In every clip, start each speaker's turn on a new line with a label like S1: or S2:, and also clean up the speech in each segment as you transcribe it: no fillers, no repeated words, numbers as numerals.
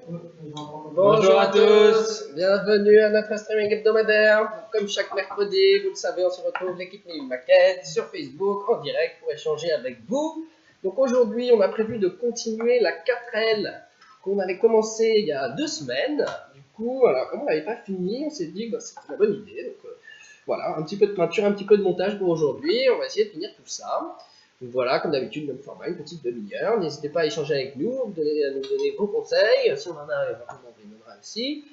S1: Bonjour à tous, bienvenue à notre streaming hebdomadaire. Comme chaque mercredi, vous le savez, on se retrouve l'équipe Mille Maquette sur Facebook en direct pour échanger avec vous. Donc aujourd'hui, on a prévu de continuer la 4L qu'on avait commencé il y a 2 semaines. Du coup, voilà, comme on n'avait pas fini, on s'est dit que c'était une bonne idée. Donc voilà, un petit peu de peinture, un petit peu de montage pour aujourd'hui. On va essayer de finir tout ça. Donc voilà, comme d'habitude, même format, une petite demi-heure. N'hésitez pas à échanger avec nous, à nous donner vos conseils. Si on en a éventuellement, on les donnera aussi.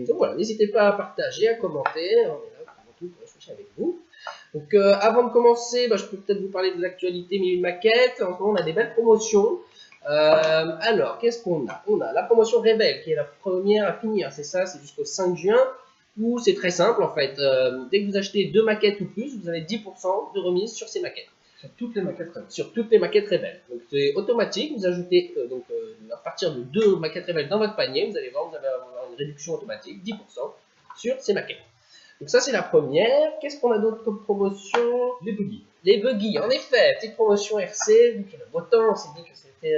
S1: Donc voilà, n'hésitez pas à partager, à commenter. On est là avant tout pour échanger avec vous. Donc avant de commencer, je peux peut-être vous parler de l'actualité Mille Maquette. En ce moment, on a des belles promotions. Alors, qu'est-ce qu'on a? On a la promotion Rebelle, qui est la première à finir. C'est ça, c'est jusqu'au 5 juin. Où c'est très simple en fait. Dès que vous achetez 2 maquettes ou plus, vous avez 10% de remise sur ces maquettes.
S2: Sur toutes les maquettes Rebelle.
S1: Sur toutes les maquettes Rebelle. Donc c'est automatique, vous ajoutez à partir de 2 maquettes Rebelle dans votre panier, vous allez voir, vous allez avoir une réduction automatique, 10% sur ces maquettes. Donc ça c'est la première. Qu'est-ce qu'on a d'autre comme promotion?
S2: Les buggy.
S1: Les buggy, en effet, petite promotion RC, vu qu'il y a le beau temps, on s'est dit que c'était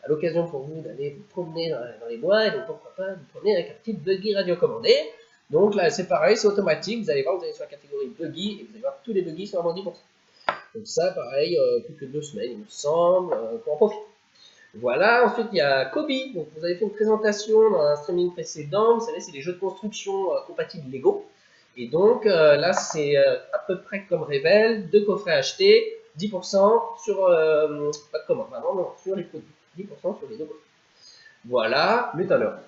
S1: à l'occasion pour vous d'aller vous promener dans les bois, et donc pourquoi pas vous promener avec un petit buggy radiocommandé. Donc là c'est pareil, c'est automatique, vous allez voir, vous allez sur la catégorie buggy, et vous allez voir tous les buggy sont à moins 10%. Donc ça, pareil, plus que 2 semaines, il me semble, pour en profiter. Voilà, ensuite il y a Kobe. Donc vous avez fait une présentation dans un streaming précédent. Vous savez, c'est des jeux de construction compatibles Lego. Et donc là, c'est à peu près comme Rebelle, 2 coffrets achetés, 10% sur, pas de commande, non, sur les produits. 10% sur les 2 coffrets. Voilà.
S2: Metaverse.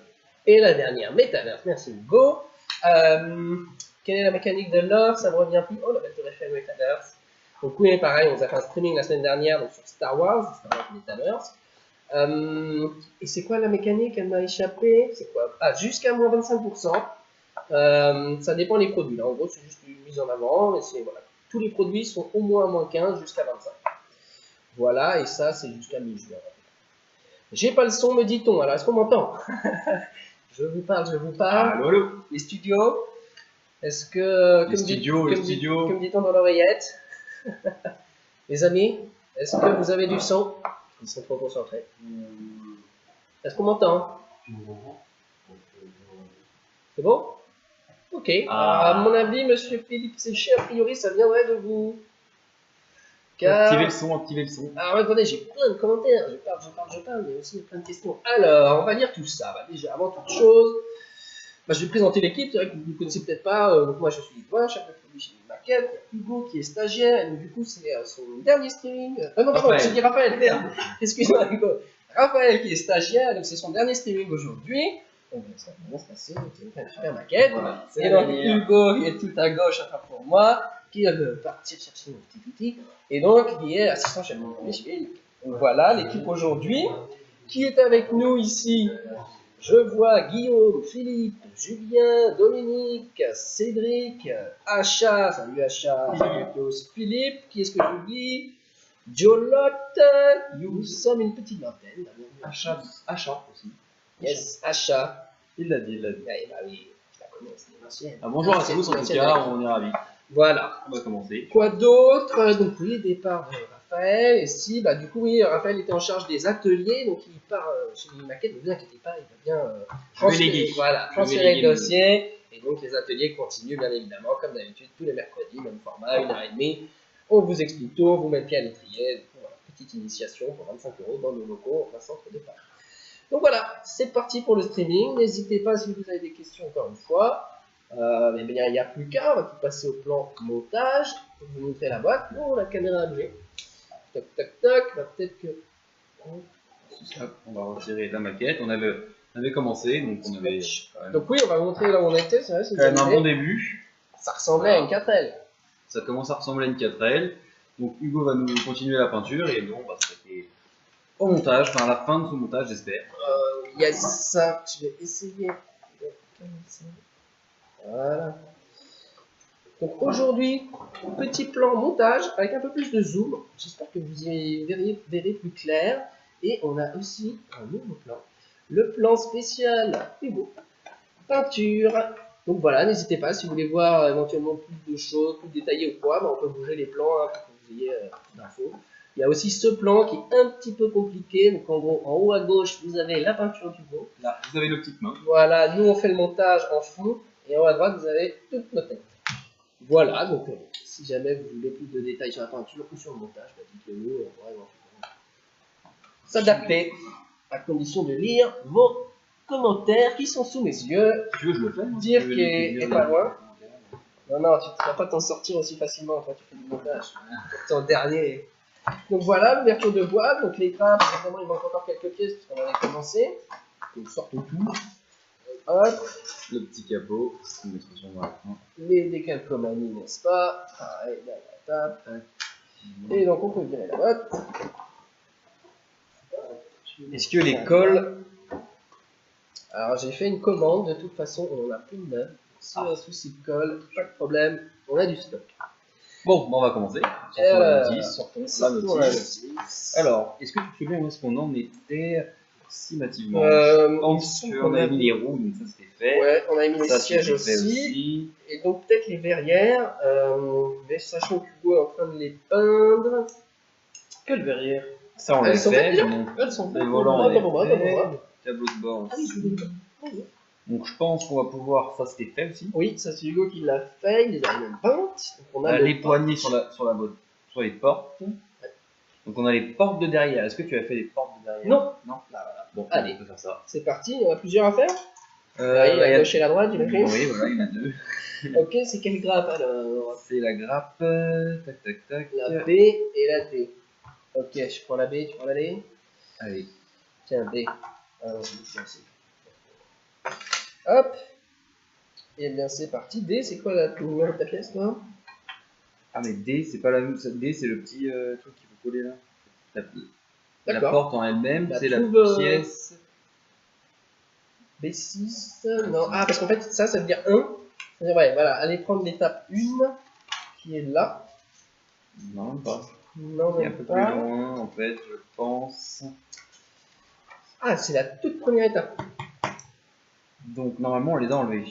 S1: Et la dernière, Metaverse. Merci Hugo. Quelle est la mécanique de l'or? Ça me revient plus. Oh, la belle tour Eiffel Metaverse. Donc oui, pareil, on vous a fait un streaming la semaine dernière donc sur Star Wars Metaverse. Et c'est quoi la mécanique? Elle m'a échappé. C'est quoi? Ah, jusqu'à moins 25%. Ça dépend des produits. Là, en gros, c'est juste une mise en avant. Mais c'est voilà, tous les produits sont au moins à moins 15 jusqu'à 25. Voilà, et ça, c'est jusqu'à mi-juin. J'ai pas le son, me dit-on. Alors, est-ce qu'on m'entend? Je vous parle.
S2: Allô, allô.
S1: Les studios. Est-ce que.
S2: Les studios.
S1: Comme dit-on dans l'oreillette. Les amis, est-ce que vous avez du son? Ils sont trop concentrés. Est-ce qu'on m'entend? C'est bon? Ok. À mon avis, monsieur Philippe Séché, a priori, ça viendrait de vous.
S2: Activez le son.
S1: Alors attendez, j'ai plein de commentaires. Je parle, mais aussi plein de questions. Alors, on va lire tout ça. Déjà, avant toute chose, je vais présenter l'équipe. C'est vrai que vous ne connaissez peut-être pas. Donc moi, je suis Yvan, chef de produit chez Maquette. Il y a Hugo qui est stagiaire. Et donc, du coup, c'est son dernier streaming. Non, pardon, j'ai dit Raphaël. Merde. Excuse-moi, Hugo. Raphaël qui est stagiaire. Donc, c'est son dernier streaming aujourd'hui. Donc, ça va bien se passer. Donc, c'est une super maquette. Voilà, et donc, Hugo, qui est tout à gauche, à pour moi, qui vient de partir chercher mon petit outil. Et donc, il est assistant chef de produit chez Maquette. Donc, voilà l'équipe aujourd'hui. Qui est avec nous ici? Je vois Guillaume, Philippe, Julien, Dominique, Cédric, Acha, salut Acha, Philippe, qui est-ce que j'oublie? Jolotte, nous sommes une petite vingtaine.
S2: Achat aussi.
S1: Yes, Acha.
S2: Il l'a dit.
S1: Bah oui, je la connais, c'est une ancienne.
S2: Bonjour à tous, en tout cas, on est ravis.
S1: Voilà.
S2: On va commencer.
S1: Quoi d'autre? Donc oui, départ de Raphaël. Et si, du coup, oui, Raphaël était en charge des ateliers, donc il part chez les maquettes, ne vous inquiétez pas, il va bien transférer le dossier. Et donc les ateliers continuent, bien évidemment, comme d'habitude, tous les mercredis, même format, 1h30. On vous explique tout, on vous met le pied à l'étrier. Voilà, petite initiation pour 25 € dans nos locaux en plein centre de Paris. Donc voilà, c'est parti pour le streaming. N'hésitez pas si vous avez des questions encore une fois. Il n'y a plus qu'à, on va tout passer au plan montage. Je vais vous montrer la boîte. Oh, la caméra a bougé. Toc, toc, toc. Peut-être que.
S2: On va retirer la maquette. On avait commencé, donc on avait.
S1: Donc, oui, on va vous montrer là où on était. C'est vrai, c'est
S2: quand même un bon début.
S1: Ça ressemblait à une 4L.
S2: Ça commence à ressembler à une 4L. Donc, Hugo va nous continuer la peinture et nous, on va s'arrêter au montage, enfin à la fin de ce montage, j'espère.
S1: Il y a ça. Je vais essayer. Voilà. Donc aujourd'hui, petit plan montage avec un peu plus de zoom. J'espère que vous y verrez plus clair. Et on a aussi un nouveau plan. Le plan spécial Hugo. Peinture. Donc voilà, n'hésitez pas si vous voulez voir éventuellement plus de choses, plus détaillées ou quoi. On peut bouger les plans pour que vous ayez d'infos. Il y a aussi ce plan qui est un petit peu compliqué. Donc en gros, en haut à gauche, vous avez la peinture du beau.
S2: Là, vous avez nos petites mains.
S1: Voilà, nous on fait le montage en fond. Et en haut à droite, vous avez toutes nos têtes. Voilà, donc si jamais vous voulez plus de détails sur la peinture ou sur le montage, bah, dites-le nous, on pourra éventuellement s'adapter à condition de lire vos commentaires qui sont sous mes yeux.
S2: Si tu veux, je le fais. Hein,
S1: Dire
S2: si tu veux
S1: qu'il
S2: lire
S1: est
S2: les
S1: pas loin.
S2: commentaires.
S1: Non, non, tu ne vas pas t'en sortir aussi facilement quand tu fais du montage. C'est en dernier. Donc voilà, l'ouverture de boîte. Donc les grappes, évidemment, il manque encore quelques pièces puisqu'on avait commencé. Donc sortons tout. Hop,
S2: Le petit capot, on mettra sur dans la fin.
S1: les décalcomanies, n'est-ce pas? Pareil, là, la tape. Et donc on peut virer la boîte.
S2: Est-ce que les cols.
S1: Alors j'ai fait une commande, de toute façon on en a plus de neuf. Si on a un souci de colle, pas de problème, on a du stock.
S2: Bon, on va commencer.
S1: Sortons la notice.
S2: Alors, est-ce que tu te souviens où est-ce qu'on en était approximativement?
S1: Il
S2: Je pense
S1: me semble
S2: qu'on
S1: qu'on
S2: avait
S1: a
S2: mis les roues, donc ça c'était fait.
S1: Ouais, on a mis les
S2: Ça
S1: sièges
S2: c'était fait
S1: aussi. Et donc peut-être les verrières, mais sachant qu'Hugo est en train de les peindre. Quelles verrières?
S2: Ça on l'a
S1: Elles sont faites
S2: fait.
S1: déjà.
S2: Donc,
S1: Elles sont faites.
S2: les volants on
S1: Bravo, bravo,
S2: les
S1: bravo.
S2: fait. Tableau de bord
S1: Ah oui,
S2: aussi.
S1: je voulais le-
S2: Donc je pense qu'on va pouvoir. Ça c'était fait aussi.
S1: Oui, ça c'est Hugo qui l'a fait, il les a même peintes. Donc on a
S2: Les
S1: nos
S2: poignées sur la boîte, sur les portes. Donc on a les portes de derrière. Est-ce que tu as fait les portes de derrière?
S1: Non.
S2: Non.
S1: Là, voilà.
S2: Bon,
S1: Allez.
S2: on peut faire ça.
S1: C'est parti, il y en a plusieurs à faire. Oui,
S2: il y
S1: la
S2: a-
S1: gauche et la droite, j'imagine.
S2: Oui, voilà, il y en a deux.
S1: Ok, c'est quelle grappe alors?
S2: C'est la grappe. Tac, tac, tac.
S1: La B et la D. Ok, je prends la B, tu prends la D.
S2: Allez.
S1: Tiens, D. Alors, merci. Hop. Et bien c'est parti. D, c'est quoi la numéro de ta pièce, toi?
S2: Ah, mais D, c'est pas la même. D, c'est le petit truc qu'il faut coller là. La
S1: D'accord.
S2: porte en elle-même,
S1: La
S2: c'est la
S1: trouve,
S2: pièce.
S1: B6. Non. Ah, parce qu'en fait, ça veut dire 1. C'est-à-dire, ouais, voilà. Allez prendre l'étape 1 qui est là.
S2: Non, même pas.
S1: Non,
S2: Il est un
S1: même
S2: peu
S1: pas.
S2: plus loin, en fait, je pense.
S1: Ah, c'est la toute première étape.
S2: Donc, normalement, on les a enlevés.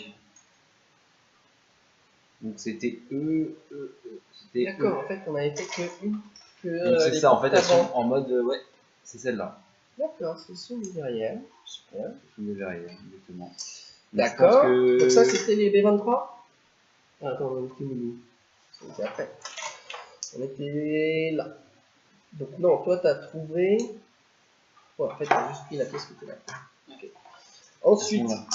S2: Donc, c'était C'était
S1: D'accord, en fait, on a été que une.
S2: Donc, c'est
S1: les
S2: ça, en fait, elles
S1: portes avant.
S2: sont en mode. Ouais, c'est celle-là.
S1: D'accord, ce sont les derrière. Super.
S2: Ce sont des verrières, exactement. Donc,
S1: D'accord.
S2: je pense que-
S1: Donc ça, c'était les B23. Ah, attends, on était où? C'était après. On était là. Donc non, toi, t'as trouvé... Ouais, en fait, t'as juste pris la pièce que tu là. Ok. Ensuite,
S2: Elles sont là.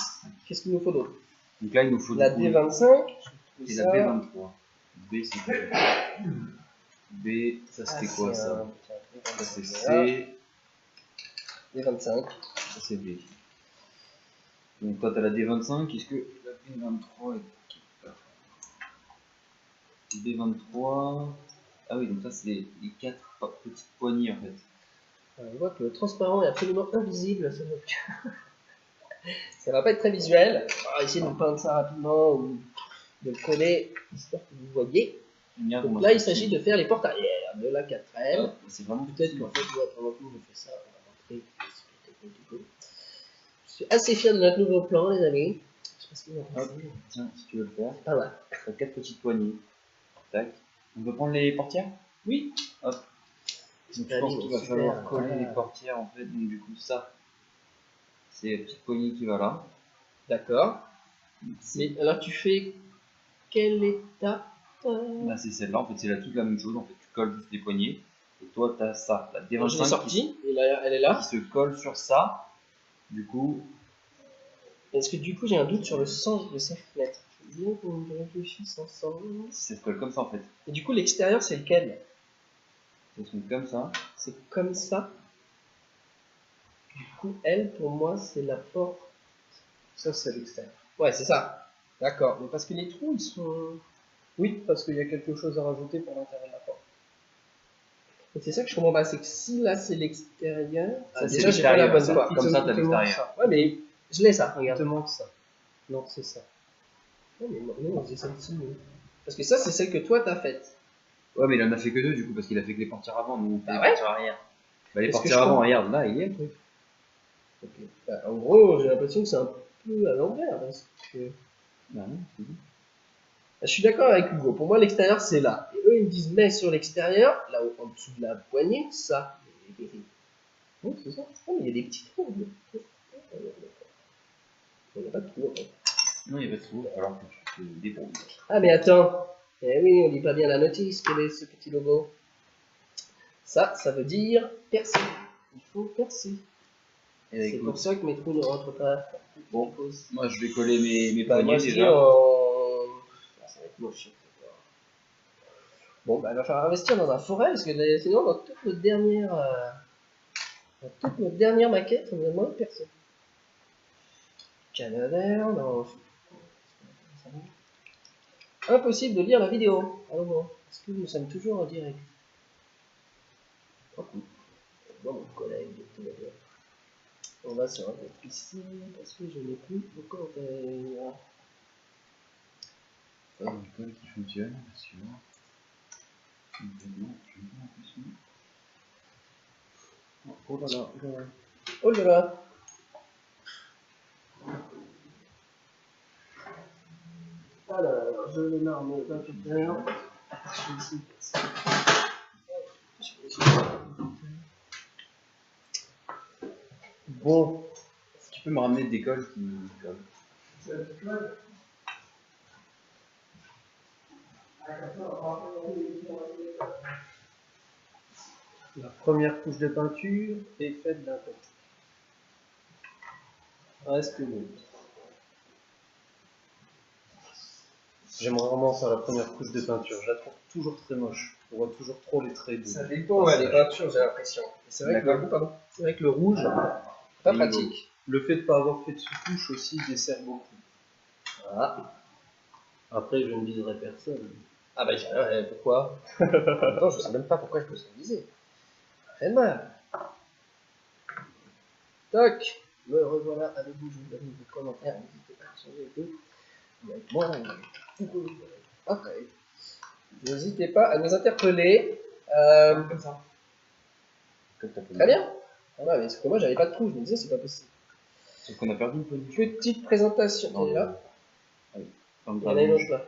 S1: qu'est-ce qu'il nous faut d'autre?
S2: Donc là, il nous faut
S1: La
S2: du coup,
S1: D25.
S2: et la B23. B, c'est quoi? B, ça c'était quoi ça? Ça c'est C,
S1: D25.
S2: ça c'est B. Donc toi t'as la D25, est-ce que la B23 est quelque part? B23. Ah oui, donc ça c'est les 4 petites poignées en fait.
S1: Alors, on voit que le transparent est absolument invisible. Ça va pas être très visuel. On va essayer de peindre ça rapidement ou de le coller, histoire que vous voyez. Donc là, il s'agit de faire les portes arrière de la 4L.
S2: Ah, c'est vraiment
S1: Peut-être qu'en fait, moi, pendant que je fais ça, on va montrer ce technique du coup. Je suis assez fier de notre nouveau plan, les amis. Je sais pas ce que vous en pensez.
S2: Tiens, si tu veux le faire,
S1: Pas mal.
S2: t'as 4 petites poignées. Tac. On peut prendre les portières?
S1: Oui.
S2: Hop. Donc je pense qu'il va falloir coller les portières en fait, donc du coup ça, c'est la petite poignée qui va là.
S1: D'accord. Mais alors, tu fais quelle étape?
S2: Là c'est celle-là, en fait c'est toute la même chose, en fait tu colles juste les poignées, et toi tu as ça, la
S1: Je l'ai
S2: D25
S1: sortie, et là, elle est là.
S2: qui se colle sur ça, du coup,
S1: Est-ce que du coup, j'ai un doute sur le sens de ces fenêtres? Je veux bien qu'on réfléchisse ensemble.
S2: ça se colle comme ça en fait,
S1: Et du coup, l'extérieur, c'est lequel?
S2: ça se met comme ça,
S1: C'est comme ça. Du coup, elle, pour moi, c'est la porte. Ça, c'est l'extérieur. Ouais, c'est ça. D'accord. Mais parce que les trous, ils sont... Oui, parce qu'il y a quelque chose à rajouter pour l'intérieur de la porte. Et c'est ça que je comprends pas, c'est que si là, c'est l'extérieur...
S2: Ça, c'est
S1: déjà, j'ai pas la bonne
S2: l'extérieur,
S1: part.
S2: comme ça, t'as l'extérieur.
S1: Ouais, mais je l'ai ça,
S3: Il
S1: regarde.
S3: te manque ça. Non, c'est ça.
S1: Ouais, mais nous, on faisait celle-ci, nous. Parce que ça, c'est celle que toi, t'as faite.
S2: Ouais mais il en a fait que deux du coup, parce qu'il a fait que les portières avant, nous on fait
S1: Bah
S2: les
S1: ouais.
S2: portières arrière. Bah les
S1: Est-ce que
S2: portières
S1: je
S2: avant,
S1: comprends
S2: regarde, là il y a le truc.
S1: Ok. Bah, en gros, j'ai l'impression que c'est un peu à l'envers, parce que...
S2: Bah non, c'est tout.
S1: Je suis d'accord avec Hugo. Pour moi, l'extérieur, c'est là. Et eux, ils me disent, mets sur l'extérieur, là en dessous de la poignée, ça.
S3: Oui, c'est ça.
S1: Oh, mais il y a des petits trous. Il n'y a pas de trous, en fait.
S2: Non, il y a pas de trou, alors que tu te débrouilles.
S1: Ah, mais attends. Eh oui, on lit pas bien la notice. Quel est ce petit logo? Ça veut dire percer. Il faut percer.
S2: Et
S1: C'est
S2: écoute,
S1: pour ça que mes trous ne rentrent pas.
S2: bon, moi je vais coller mes
S1: Bah, moi
S2: poignets
S1: aussi,
S2: déjà.
S1: ça va être moche. Bon, bah, il va falloir investir dans un forêt, parce que sinon, dans toute notre dernière maquette, on a moins de personnes. Canadair, non. Impossible de lire la vidéo. Alors bon, est-ce que nous sommes toujours en direct? Oh, cool. Bon, mon collègue, tout va bien. On va se remettre ici, parce que je n'ai plus de commentaires.
S2: Pas une colle qui fonctionne, bien sûr.
S3: Oh là là, oh là là.
S1: Oh là là. Alors, je vais m'armer d'un cutter. Je vais essayer de faire ça. Bon.
S2: Tu peux me ramener des colles qui collent.
S3: La première couche de peinture est faite d'un côté. Reste l'autre. J'aimerais vraiment faire la première couche de peinture. Je la trouve toujours très moche. On voit toujours trop les traits.
S1: Ça dépend des peintures, j'ai l'impression. C'est vrai, c'est vrai que le rouge, pas pratique.
S3: Le fait de ne pas avoir fait de sous-couche aussi dessert beaucoup.
S1: Ah,
S3: Après, je ne viserai personne.
S1: ah bah pourquoi? Attends, je sais même pas pourquoi je me suis visé. Rien de mal. Toc, me revoilà avec vous. Je vous donne des commentaires. N'hésitez pas à changer et tout. Avec moi, après. N'hésitez pas à nous interpeller.
S2: Comme ça.
S1: Très bien. Voilà, mais parce que moi j'avais pas de trou, je me disais c'est pas possible.
S2: Sauf qu'on a perdu une poignée.
S1: Petite présentation.
S2: Non,
S1: Elle est là.
S2: oui.
S1: Il y en a une autre là.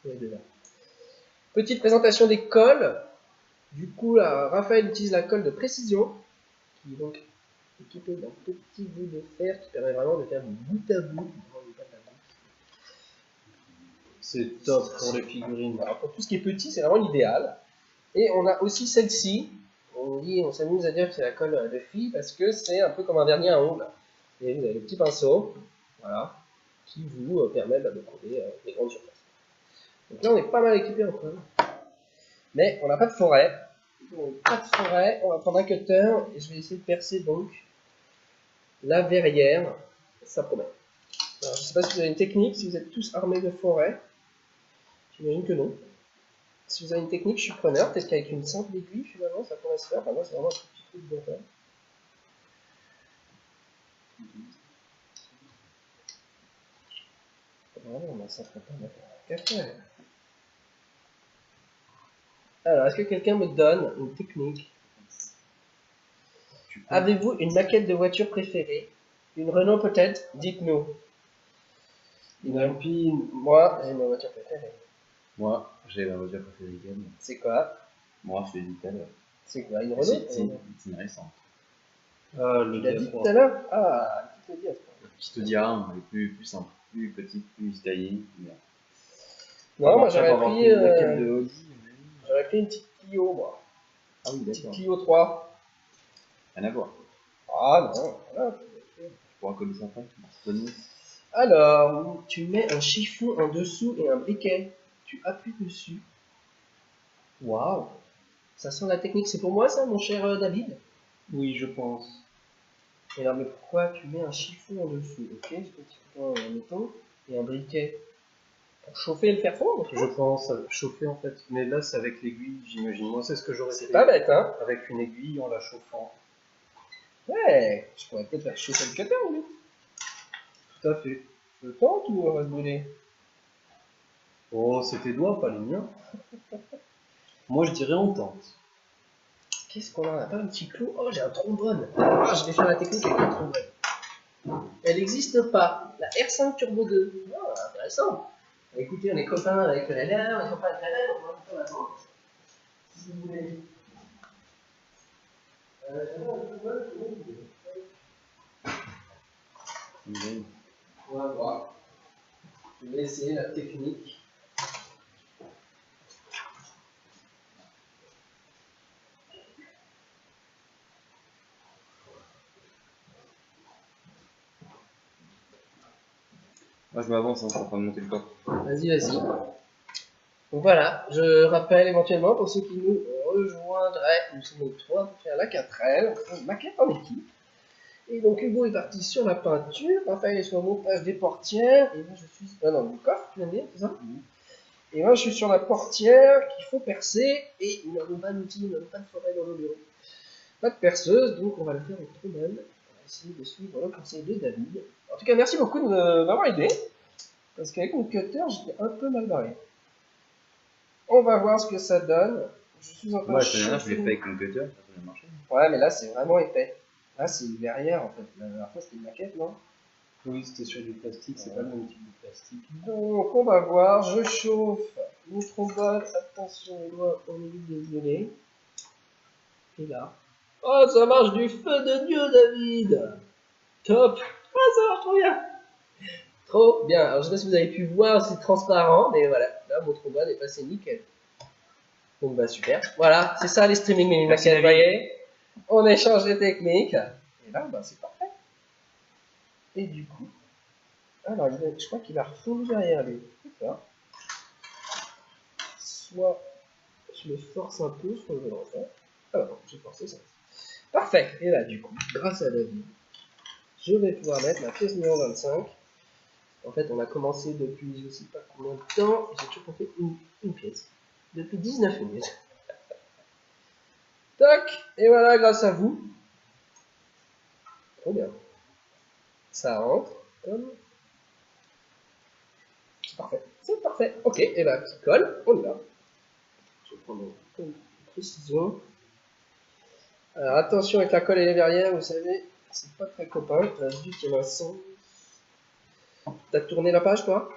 S1: Il y en a deux là. Petite présentation des colles. Du coup, là, Raphaël utilise la colle de précision, qui est donc équipée d'un petit bout de fer qui permet vraiment de faire du bout à bout.
S3: C'est top pour les figurines.
S1: Alors, pour tout ce qui est petit, c'est vraiment l'idéal. Et on a aussi celle-ci. On s'amuse à dire que c'est la colle de fille parce que c'est un peu comme un vernis à ongles. Et vous avez le petit pinceau, voilà, qui vous permet de coller des grandes surfaces. Donc là, on est pas mal équipé en colle. Mais on n'a pas de forêt. Donc, pas de forêt, on va prendre un cutter et je vais essayer de percer donc la verrière. Ça promet. Alors, je ne sais pas si vous avez une technique, si vous êtes tous armés de forêt. J'imagine que non. Si vous avez une technique, je suis preneur. Peut-être qu'avec une simple aiguille, finalement, ça pourrait se faire. Enfin, moi, c'est vraiment un petit truc de faire. Vraiment, ça ferait pas mal. Alors, est-ce que quelqu'un me donne une technique? Avez-vous une maquette de voiture préférée? Une Renault peut-être? Dites-nous. Une Alpine. Moi, j'ai ma voiture préférée.
S2: Moi, j'ai ma voiture préférée également.
S1: C'est quoi?
S2: Moi, je l'ai dit tout à l'heure.
S1: C'est quoi? Une Renault?
S2: C'est une récente.
S3: Ah,
S1: Tu l'as dit tout à l'heure? Ah, qui te dit à ce point?
S2: Qui te dira, elle est plus simple, plus petite, plus taillée.
S1: Non, moi j'aurais pris une petite Clio, moi.
S2: Ah oui,
S1: Une petite
S2: d'accord.
S1: Clio 3.
S2: Rien à voir.
S1: Ah non, voilà.
S2: Tu pourras coller ça après. Bonne nuit.
S1: Alors, tu mets un chiffon en dessous et un briquet. Tu appuies dessus. Waouh! Ça sent la technique. C'est pour moi ça, mon cher David?
S3: Oui, je pense.
S1: Et alors, mais pourquoi tu mets un chiffon en dessous? Ok, je peux tirer en métaux et un briquet. Pour chauffer et le faire fondre?
S3: Je pense chauffer en fait. Mais là, c'est avec l'aiguille, j'imagine. Moi, c'est ce que j'aurais fait.
S1: C'est pas bête, hein?
S3: Avec une aiguille en la chauffant.
S1: Ouais, je pourrais peut-être faire chauffer le cutter, oui.
S3: Tout à fait.
S1: Je tente ou on va se brûler?
S3: Oh, c'est tes doigts, pas les miens. Moi, je dirais on tente.
S1: Qu'est-ce qu'on a? Pas un petit clou? Oh, j'ai un trombone. Ah, je vais faire la technique avec un trombone. Elle n'existe pas. La R5 Turbo 2. Ah, intéressant. Écoutez, on est copains avec LR, on est copains avec LR, on va vous faire la vente. Si vous voulez. On va voir. Je vais essayer la technique.
S2: Moi je m'avance, hein, je suis en train de monter le corps.
S1: Vas-y, vas-y. Donc voilà, je rappelle éventuellement pour ceux qui nous rejoindraient, nous sommes 3 pour faire la 4L, on fait une maquette en équipe. Et donc Hugo est parti sur la peinture, Raphaël est sur le montage des portières, et moi je suis. Ah non, du coffre, tu viens de dire, c'est ça? Et moi je suis sur la portière qu'il faut percer, et nous n'avons pas d'outils, nous n'avons pas de forêt dans nos bureaux. Pas de perceuse, donc on va le faire en trombone. On va essayer de suivre le conseil de David. En tout cas, merci beaucoup de m'avoir aidé, parce qu'avec mon cutter, j'étais un peu mal barré. On va voir ce que ça donne. Je suis en train
S2: Moi
S1: de
S2: je l'ai fait
S1: chauffer.
S2: avec mon cutter, ça a bien marché.
S1: Ouais, mais là c'est vraiment épais. Là c'est une verrière en fait. La dernière fois c'était une maquette, non?
S3: Oui, c'était sur du plastique, c'est pas le même type de plastique.
S1: Donc on va voir. Je chauffe mon trombone. Attention les doigts, on évite de violer. Et là. Oh, ça marche du feu de Dieu, David! Top! Ah, ça marche trop bien! Trop bien. Alors je sais pas si vous avez pu voir, c'est transparent, mais voilà. Là mon trombone est passé nickel. Donc bah super. Voilà, c'est ça les streaming mini maquettes, vous voyez. On échange les techniques. Et là, bah c'est parfait. Et du coup, alors je crois qu'il a refondu derrière lui. D'accord. Soit je le force un peu, soit je le refaire. Ah non, j'ai forcé ça. Parfait. Et là, du coup, grâce à David, je vais pouvoir mettre ma pièce numéro 25. En fait, on a commencé depuis je sais pas combien de temps. J'ai toujours pas fait une pièce. Depuis 19 minutes. Tac. Et voilà, grâce à vous. Trop bien. Ça rentre comme. C'est parfait. C'est parfait. Ok, et bah, qui colle, on y va. Je vais prendre une précision. Alors attention avec la colle et les verrières, vous savez, c'est pas très copain. Là, juste il y en a 100. T'as tourné la page, toi?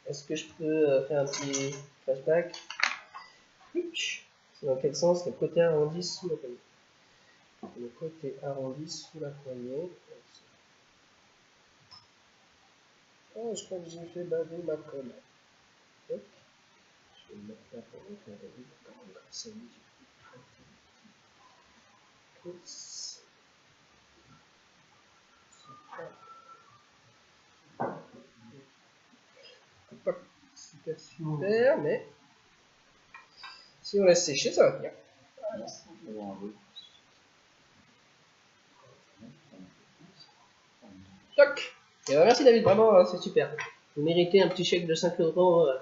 S1: Est-ce que je peux faire un petit flashback? C'est dans quel sens? Le côté arrondi sous la poignée. Le côté arrondi sous la poignée. Oh, je crois que j'ai fait baver ma colle. Hop. Je vais le mettre là pour montrer à David comment grâce à lui, pas super super, mais si on laisse sécher, ça va tenir. Toc. Et ben, merci David, vraiment, hein, c'est super. Vous méritez un petit chèque de 5 €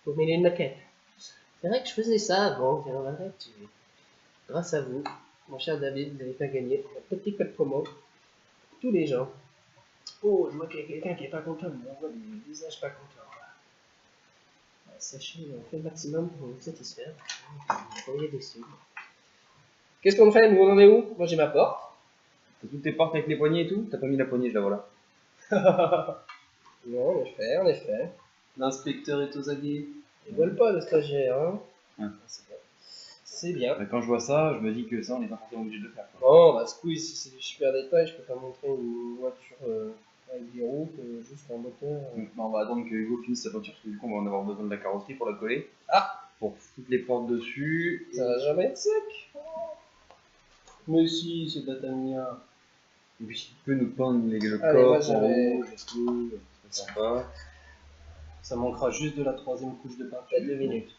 S1: pour mêler une maquette. C'est vrai que je faisais ça avant, j'ai arrêté. Grâce à vous, mon cher David, vous avez fait gagner un petit code promo. Tous les gens. Oh, je vois qu'il y a quelqu'un qui est pas content, mais on voit des visages pas contents. Sachez, on fait le maximum pour vous satisfaire. Vous pourriez déçu. Qu'est-ce qu'on fait? Nous, on en est où? Moi, j'ai ma porte.
S2: T'as toutes tes portes avec les poignées et tout? T'as pas mis la poignée, je la vois là.
S1: Non, en effet, en effet.
S3: L'inspecteur est aux aguets.
S1: Ils veulent pas, le stagiaire, hein.
S2: Ouais.
S1: C'est bien. C'est bien.
S2: Quand je vois ça, je me dis que ça, on n'est pas forcément obligé de le faire. Quoi.
S1: Bon, bah, Squeeze, si c'est du super détail, je peux pas montrer une voiture avec des roues que juste un moteur.
S2: Donc, bah, on va attendre que Hugo finisse sa peinture, parce que du coup, on va en avoir besoin de la carrosserie pour la coller.
S1: Ah!
S2: Pour toutes les portes dessus.
S1: Ça va jamais être sec.
S3: Mais si, c'est Datania.
S2: Et puis, si tu peux nous peindre le
S1: Allez, moi,
S2: corps en
S1: j'avais-
S2: rouge, et tout, c'est sympa.
S3: Ça manquera juste de la troisième couche de peinture.
S1: 2 minutes.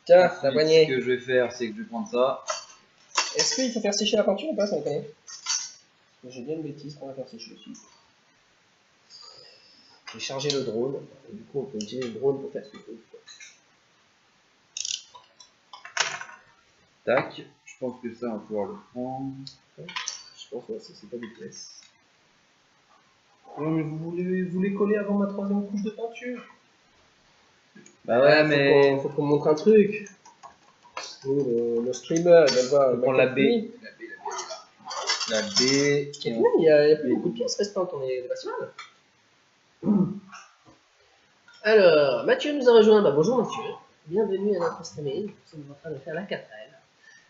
S1: Tiens, ta
S2: Ensuite,
S1: poignée.
S2: ce que je vais faire, c'est que je vais prendre ça.
S1: Est-ce qu'il faut faire sécher la peinture ou pas, ça me connaît? Parce que j'ai bien une bêtise pour la faire sécher aussi. J'ai chargé le drone, et du coup on peut utiliser le drone pour faire ce truc.
S2: Tac. Je pense que ça, on va pouvoir le prendre.
S1: Je pense que c'est pas des pièces.
S3: Non, mais vous les coller avant ma troisième couche de peinture.
S2: Bah ouais, mais.
S1: Faut qu'on montre un truc. Nous, le streamer, il va le voir.
S2: On prend la B.
S1: Fini.
S2: La B.
S1: Il y a plus beaucoup de pièces restantes, on est des bâtiments. Alors, Mathieu nous a rejoint. Bah, bonjour Mathieu. Bienvenue à notre streaming. Nous sommes en train de faire la 4L.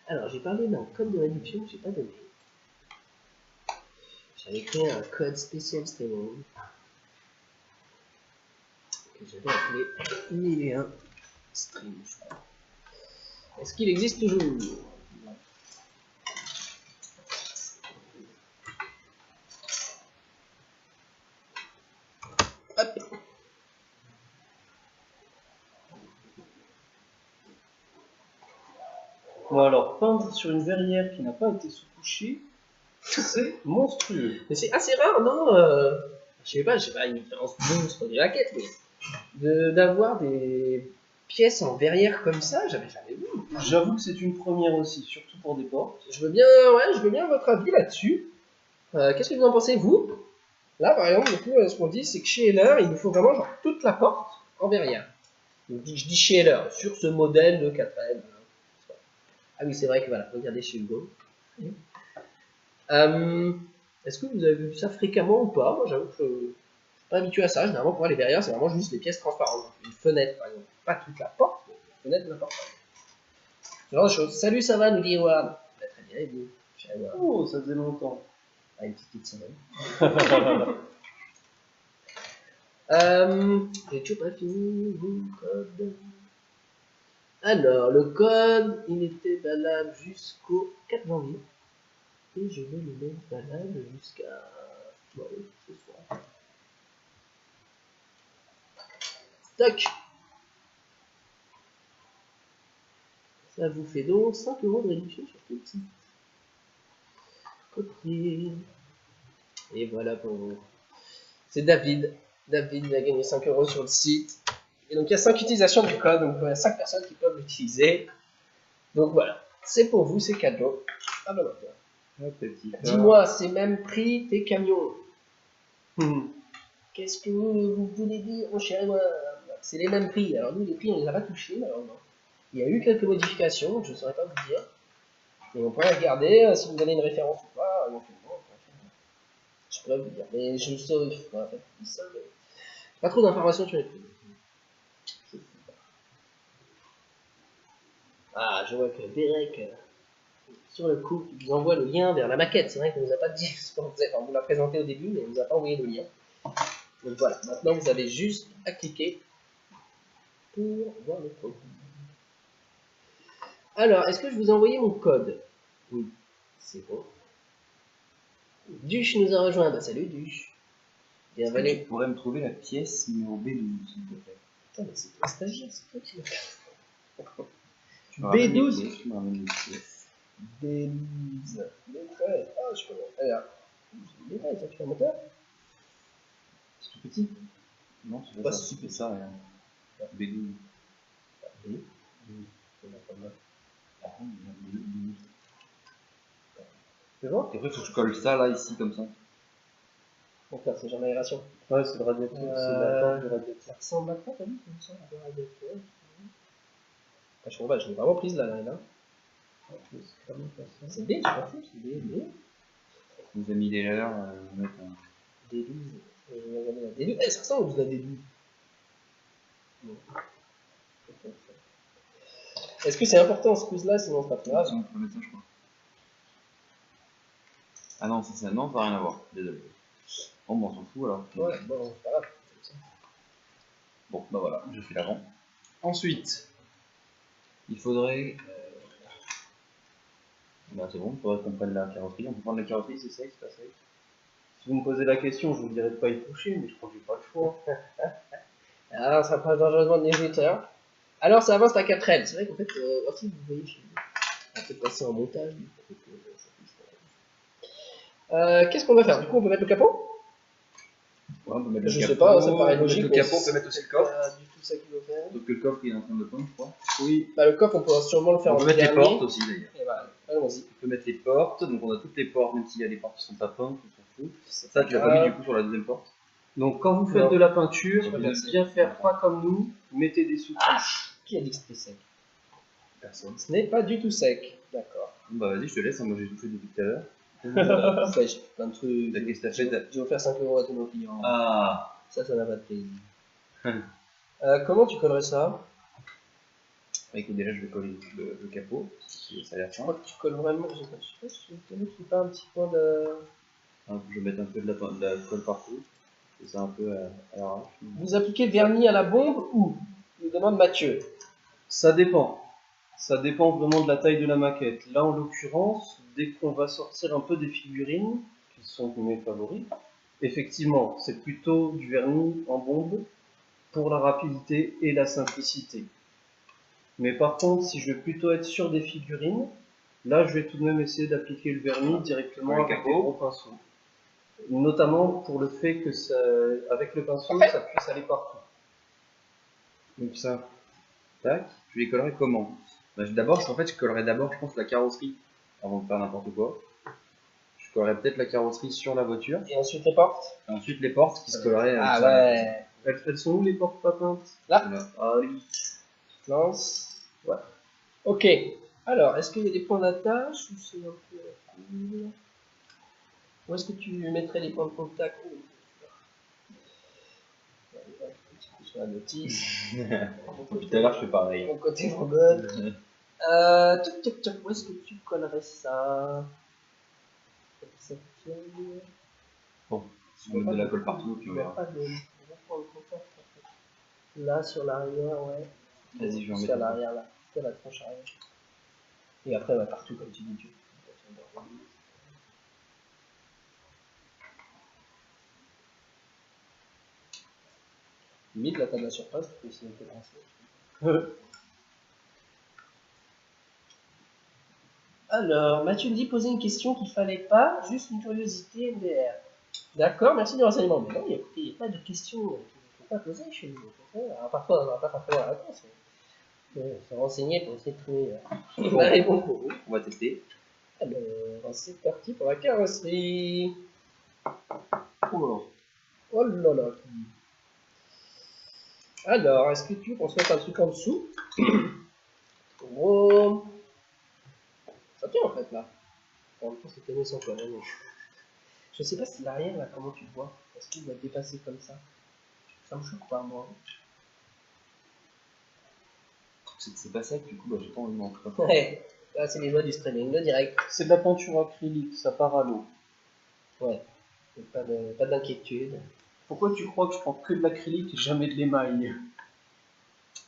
S1: Alors, j'ai parlé d'un code de réduction que je n'ai pas donné. J'avais créé un code spécial streaming que j'avais appelé 1001 stream, je crois. Est-ce qu'il existe toujours? Hop.
S3: Bon alors, peindre sur une verrière qui n'a pas été sous-couchée, c'est monstrueux.
S1: Mais c'est assez rare, non je sais pas une différence monstre des raquettes, mais d'avoir des pièces en verrière comme ça, j'avais jamais vu.
S3: J'avoue que c'est une première aussi, surtout pour des portes.
S1: Je veux bien votre avis là-dessus. Qu'est-ce que vous en pensez, vous? Là, par exemple, du coup, ce qu'on dit, c'est que chez Heller, il nous faut vraiment genre toute la porte en verrière. Donc, je dis chez Heller, sur ce modèle de 4M. Ah oui, c'est vrai que voilà, regardez chez Hugo. Est-ce que vous avez vu ça fréquemment ou pas? Moi, j'avoue que je suis pas habitué à ça. Généralement, pour moi, les verrières, c'est vraiment juste les pièces transparentes. Une fenêtre, par exemple. Pas toute la porte, mais une fenêtre de la porte. Ce genre de choses. Salut, ça va, nous dit Howard. Bah, très bien, et vous? Chez Howard.
S3: Oh, ça faisait longtemps.
S1: Ah, une petite semaine. J'ai toujours pas fini mon code. Alors, le code, il était valable jusqu'au 4 janvier. Et je vais le mettre valable jusqu'à... Bon, oui, ce soir. Tac. Ça vous fait donc 5 € de réduction sur tout le site. Copier. Et voilà pour vous. C'est David. David a gagné 5 € sur le site. Et donc il y a 5 utilisations du code, donc il y a 5 personnes qui peuvent l'utiliser. Donc voilà, c'est pour vous, c'est cadeau. Ah bah non. Dis-moi, c'est même prix tes camions. Qu'est-ce que vous voulez dire, mon cher moi? C'est les mêmes prix. Alors nous, les prix, on les a pas touchés, malheureusement. Il y a eu quelques modifications, donc je ne saurais pas vous dire. Mais on pourrait regarder si vous donnez une référence ou pas. Éventuellement, je pourrais vous dire. Mais je saurais. En fait, pas trop d'informations sur les prix. Ah, je vois que Derek, sur le coup, il vous envoie le lien vers la maquette. C'est vrai qu'on ne vous a pas dit ce qu'on faisait. Enfin, on vous l'a présenté au début, mais on ne vous a pas envoyé le lien. Donc voilà, maintenant vous avez juste à cliquer pour voir le code. Alors, est-ce que je vous ai envoyé mon code? Oui, c'est bon. Duche nous a rejoint. Bah, salut Duche.
S2: Est-ce que tu pourrais me trouver la pièce numéro B12, s'il te plaît?
S1: Putain, mais c'est toi stagiaire, c'est toi qui
S2: B12.
S1: B12. Ah, je peux. Alors, je ça, tu fais un moteur?
S2: C'est tout petit? Non, c'est pas ça. C'est ça, regarde. B12.
S1: B. C'est bon?
S2: Et après, il faut que je colle ça là, ici, comme ça.
S1: Donc là, c'est genre l'aération.
S3: Ouais, c'est le radiateur, c'est la porte du radiateur.
S1: Ça ressemble à quoi, t'as vu? Ça ressemble à un radiateur. Ah, je comprends, je l'ai vraiment prise là, là. C'est B, tu t'en fous, c'est B.
S2: On vous a mis des leurs, on va mettre un.
S1: D12. Je vais regarder la D12. Eh, ça ressemble à la D12. Bon. Est-ce que c'est important ce quiz-là, sinon c'est pas très grave?
S2: On peut mettre ça, je crois. Ah non, ça, non, ça n'a rien à voir. Désolé. Bon, on s'en fout alors.
S1: Ouais, bon, c'est pas grave.
S2: Bon, bah voilà, je fais l'avant. Ensuite, il faudrait. Bah c'est bon, il faudrait qu'on prenne la carrosserie. On peut prendre la carrosserie, c'est safe, c'est pas safe.
S3: Si vous me posez la question, je vous dirais de pas y toucher, mais je crois que j'ai pas le choix.
S1: Alors, ça approche dangereusement de 18h. Alors, ça avance à 4L. C'est vrai qu'en fait, si vous voyez, on va peut-être passer en montage. Qu'est-ce qu'on va faire? Du coup, on peut mettre le capot?
S2: Ouais, on peut mettre le
S1: Je
S2: capot.
S1: sais pas, ça me paraît
S2: On peut
S1: logique.
S2: mettre le capot, on peut mettre aussi le coffre.
S1: Du tout ça qu'il veut faire.
S2: Sauf que le coffre il est en train de pondre, je crois.
S1: Oui, bah le coffre, on peut sûrement le faire
S2: On
S1: en
S2: peut mettre les
S1: dernier.
S2: portes aussi d'ailleurs.
S1: Et voilà, allons-y.
S2: On peut mettre les portes, donc on a toutes les portes, même s'il y a des portes qui sont pas peintes, on s'en fout. Ça, tu l'as pas mis du coup sur la deuxième porte.
S3: Donc quand vous faites
S1: Non.
S3: de la peinture,
S1: Je peux
S3: bien,
S1: faire
S3: bien faire pas comme nous, mettez des sous-couches.
S1: Qui a dit que c'était sec? Personne. Ce n'est pas du tout sec. D'accord.
S2: Bah vas-y, je te laisse, hein, moi j'ai tout fait depuis tout à l'heure.
S1: Bah, j'ai fait plein de trucs.
S2: Qu'est-ce que t'as fait?
S1: J'ai offert 5 € à tous nos clients.
S2: Ah,
S1: Ça n'a pas de prix. Comment tu collerais ça?
S2: Bah, écoute, déjà, je vais coller le capot, ça a l'air
S1: Je crois
S2: simple.
S1: que tu colles vraiment. Je sais pas si tu pas un petit point de.
S2: Hein, je vais mettre un peu de la colle partout. Et ça un peu à l'arrache.
S1: Vous appliquez le vernis à la bombe ou? Il demande Mathieu.
S3: Ça dépend. Ça dépend vraiment de la taille de la maquette. Là, en l'occurrence, dès qu'on va sortir un peu des figurines, qui sont mes favoris, effectivement, c'est plutôt du vernis en bombe pour la rapidité et la simplicité. Mais par contre, si je veux plutôt être sur des figurines, là, je vais tout de même essayer d'appliquer le vernis directement
S2: Sur le
S3: avec
S2: capot.
S3: des gros pinceaux. Notamment pour le fait que ça, avec le pinceau, ça puisse aller partout.
S2: Donc ça, tac. Tu les collerais comment? Bah, d'abord, en fait, je collerais d'abord, je pense, la carrosserie avant de faire n'importe quoi. Je collerais peut-être la carrosserie sur la voiture.
S1: Et ensuite les portes.
S2: Et ensuite les portes qui se colleraient avec
S1: Ah
S2: ça.
S1: ouais.
S3: Elles sont où les portes pas peintes?
S1: Là,
S2: Voilà.
S3: Ah oui.
S1: tu lances. Ouais. Ok. Alors, est-ce qu'il y a des points d'attache ou c'est un peu cool? Où est-ce que tu mettrais les points de contact? Oh, un petit coup sur la notice.
S2: Depuis tout à l'heure, je fais pareil.
S1: Mon côté robot. Tuc, tuc, tuc, où est-ce que tu collerais ça? Ça tient.
S2: Bon, on met de la colle partout, puis on verra.
S1: Pas de point de contact en fait. Là sur l'arrière, ouais.
S2: Vas-y, je vais en
S1: Sur
S2: mettre un peu.
S1: l'arrière là. Sur la tranche arrière. Et après, bah, partout comme tu dis. Limite, la table de surface, tu peux essayer de te lancer. Alors, Mathieu me dit poser une question qu'il fallait pas, juste une curiosité MDR. D'accord, merci du renseignement. Mais non, écoutez, il n'y a pas de questions qu'il ne faut pas poser chez nous. Alors, parfois, on n'aura pas forcément la réponse. Il faut se renseigner pour essayer de trouver la réponse pour vous.
S2: On va tester.
S1: Alors, c'est parti pour la carrosserie. Oh là là. Alors, est-ce que tu veux qu'on se mette un truc en dessous? Oh. Ça tient en fait là. En même temps, c'est tenu sans colle. Je sais pas si l'arrière là, comment tu le vois. Est-ce qu'il va dépasser comme ça? Ça me choque pas moi.
S2: C'est pas sec, du coup, bah, j'ai pas envie de montrer.
S1: Ouais, là c'est les joies du streaming, le direct.
S3: C'est de la peinture acrylique, ça part à l'eau.
S1: Ouais, pas d'inquiétude.
S3: Pourquoi tu crois que je prends que de l'acrylique et jamais de l'émail?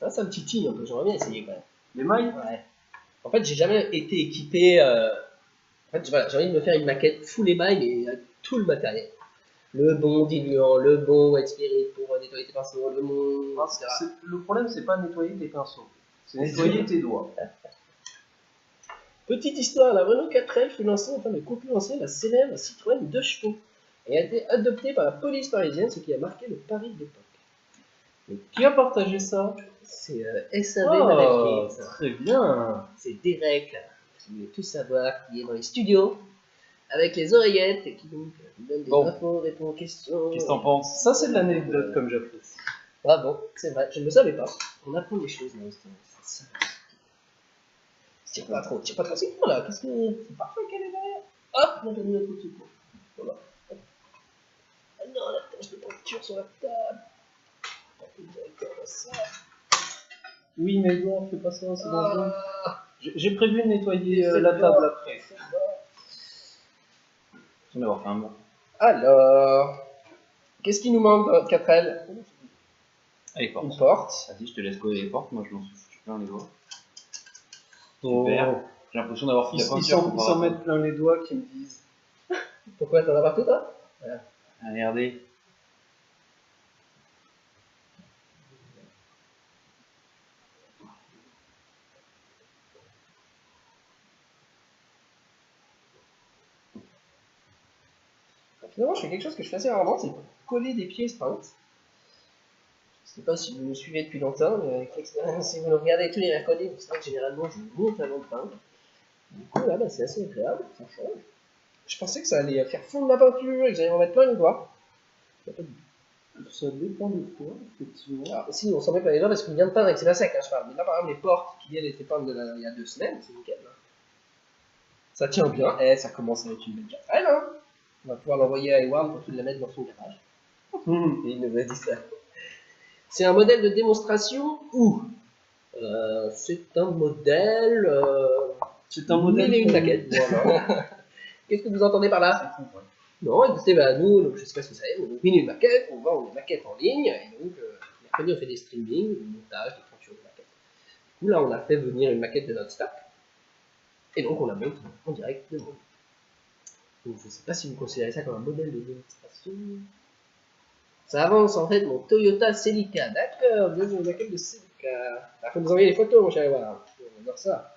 S1: Ah, ça me titille un peu, j'aimerais bien essayer quand même.
S3: L'émail?
S1: Ouais. En fait, j'ai jamais été équipé. En fait, voilà, j'ai envie de me faire une maquette full émail et avec tout le matériel. Le bon diluant, le bon wet spirit pour nettoyer tes pinceaux, le bon. etc.
S3: Le problème, c'est pas nettoyer tes pinceaux, c'est nettoyer tes doigts.
S1: Petite histoire, la Renault 4L fut lancée afin de concurrencer la célèbre Citroën 2 chevaux et a été adoptée par la police parisienne, ce qui a marqué le Paris de l'époque.
S3: Mais qui a partagé ça?
S1: C'est SAV
S3: Oh,
S1: Management.
S3: très bien.
S1: C'est Derek, qui voulait tout savoir, qui est dans les studios, avec les oreillettes, et qui donc donne des
S3: Bon.
S1: infos, répond aux questions.
S2: Qu'est-ce que t'en penses?
S3: Ça, c'est de l'anecdote comme j'apprécie.
S1: Bravo, c'est vrai, je ne le savais pas. On apprend des choses là, c'est ça. Tire pas trop, c'est quoi là? Qu'est-ce que. C'est parfait qu'elle est derrière. Hop, on a mis notre truc. Voilà. Ah non, la tache de peinture sur la table. On peut directement ça.
S3: Oui, mais non, fais pas ça, c'est dangereux.
S1: Ah,
S3: J'ai prévu de nettoyer
S1: c'est
S3: la
S1: bon.
S3: table après.
S1: C'est bon.
S2: On d'avoir fait un mot.
S1: Alors, qu'est-ce qui nous manque dans notre 4L?
S2: Allez, porte.
S1: Une porte.
S2: Vas-y, je te laisse coller les portes, moi je m'en suis foutu plein les doigts.
S3: Oh.
S2: Super. J'ai l'impression d'avoir fait
S3: Ils
S2: la peinture.
S3: s'en mettent plein les doigts qui me disent.
S1: Pourquoi t'en as partout toi? Voilà.
S2: Regardez.
S1: Finalement, je fais quelque chose que je fais assez rarement, c'est coller des pièces peintes. Je sais pas si vous me suivez depuis longtemps, mais avec l'expérience, si vous nous regardez tous les mercredis, vous savez que généralement je monte avant de peindre. Du coup, là, bah, c'est assez agréable, ça change. Je pensais que ça allait faire fondre ma peinture et que j'allais m'en mettre plein les doigts. Pas du tout.
S3: Ça dépend de toi, effectivement.
S1: Alors, si, on s'en met pas les doigts parce qu'on vient de peindre avec c'est sec, hein, je parle. Mais là, par exemple, les portes qui elles étaient peintes il y a 2 semaines, c'est nickel. Là. Ça tient bien, et ça commence à être une belle carrelle. Hein. On va pouvoir l'envoyer à Ewan pour qu'il la mette dans son garage. Et il nous a dit ça. C'est un modèle de démonstration ou c'est un modèle.
S3: C'est un modèle.
S1: Mille et une maquettes.
S3: Voilà.
S1: Qu'est-ce que vous entendez par là? Non, écoutez, bah, nous, donc, je sais pas si vous savez, on mine une maquette, on vend des maquettes en ligne, et donc, mercredi, on fait des streamings, des montages, des peintures de maquettes. Du coup, là, on a fait venir une maquette de notre stock, et donc, on la monte en direct de nous. Donc, je sais pas si vous considérez ça comme un modèle de démonstration. Ça avance, en fait, mon Toyota Celica. D'accord, vous avez une maquette de Celica. Il faut nous envoyer les photos, mon cher Edouard. On adore ça.